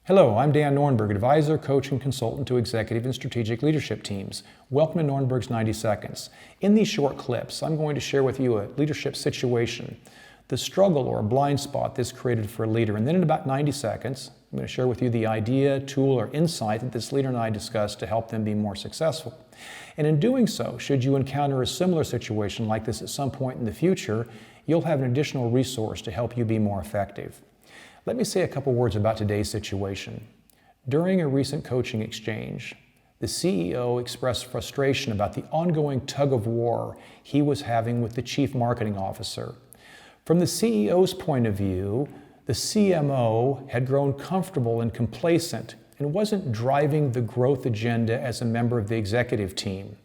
Hello, I'm Dan Norenberg, advisor, coach, and consultant to executive and strategic leadership teams. Welcome to Norenberg's 90 Seconds. In these short clips, I'm going to share with you a leadership situation, the struggle or blind spot this created for a leader. And then in about 90 seconds, I'm going to share with you the idea, tool, or insight that this leader and I discussed to help them be more successful. And in doing so, should you encounter a similar situation like this at some point in the future, you'll have an additional resource to help you be more effective. Let me say a couple words about today's situation. During a recent coaching exchange, the CEO expressed frustration about the ongoing tug of war he was having with the Chief Marketing Officer. From the CEO's point of view, the CMO had grown comfortable and complacent and wasn't driving the growth agenda as a member of the executive team.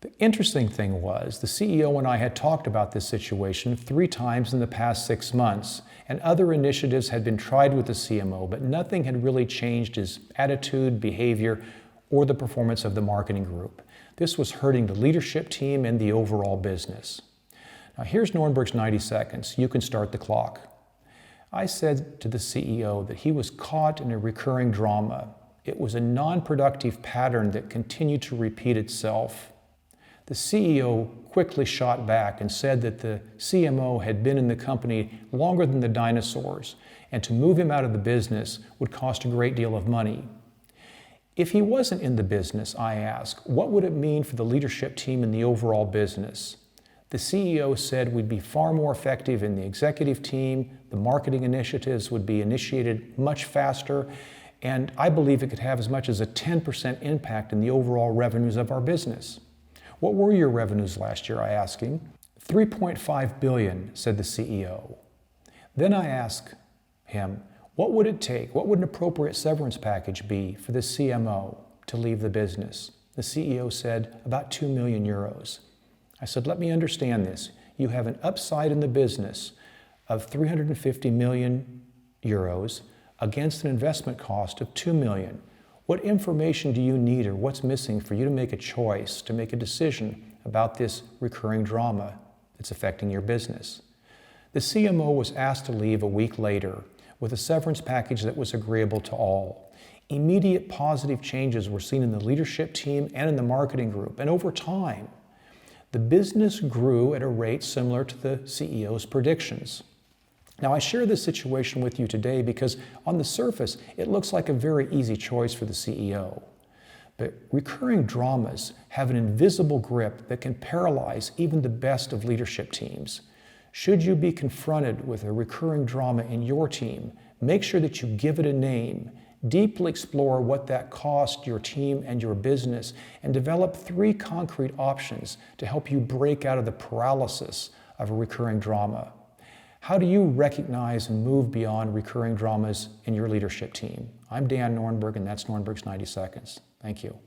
The interesting thing was, the CEO and I had talked about this situation 3 times in the past 6 months, and other initiatives had been tried with the CMO, but nothing had really changed his attitude, behavior, or the performance of the marketing group. This was hurting the leadership team and the overall business. Now here's Norenberg's 90 seconds. You can start the clock. I said to the CEO that he was caught in a recurring drama. It was a non-productive pattern that continued to repeat itself. The CEO quickly shot back and said that the CMO had been in the company longer than the dinosaurs, and to move him out of the business would cost a great deal of money. If he wasn't in the business, I asked, what would it mean for the leadership team and the overall business? The CEO said we'd be far more effective in the executive team, the marketing initiatives would be initiated much faster, and I believe it could have as much as a 10% impact in the overall revenues of our business. What were your revenues last year, I asked him. $3.5 billion, said the CEO. Then I asked him, what would it take, what would an appropriate severance package be for the CMO to leave the business? The CEO said, about 2 million euros. I said, let me understand this. You have an upside in the business of 350 million euros against an investment cost of 2 million. What information do you need or what's missing for you to make a choice, to make a decision about this recurring drama that's affecting your business? The CMO was asked to leave a week later with a severance package that was agreeable to all. Immediate positive changes were seen in the leadership team and in the marketing group, and over time, the business grew at a rate similar to the CEO's predictions. Now, I share this situation with you today because on the surface, it looks like a very easy choice for the CEO. But recurring dramas have an invisible grip that can paralyze even the best of leadership teams. Should you be confronted with a recurring drama in your team, make sure that you give it a name, deeply explore what that cost your team and your business, and develop 3 concrete options to help you break out of the paralysis of a recurring drama. How do you recognize and move beyond recurring dramas in your leadership team? I'm Dan Norenberg, and that's Norenberg's 90 Seconds. Thank you.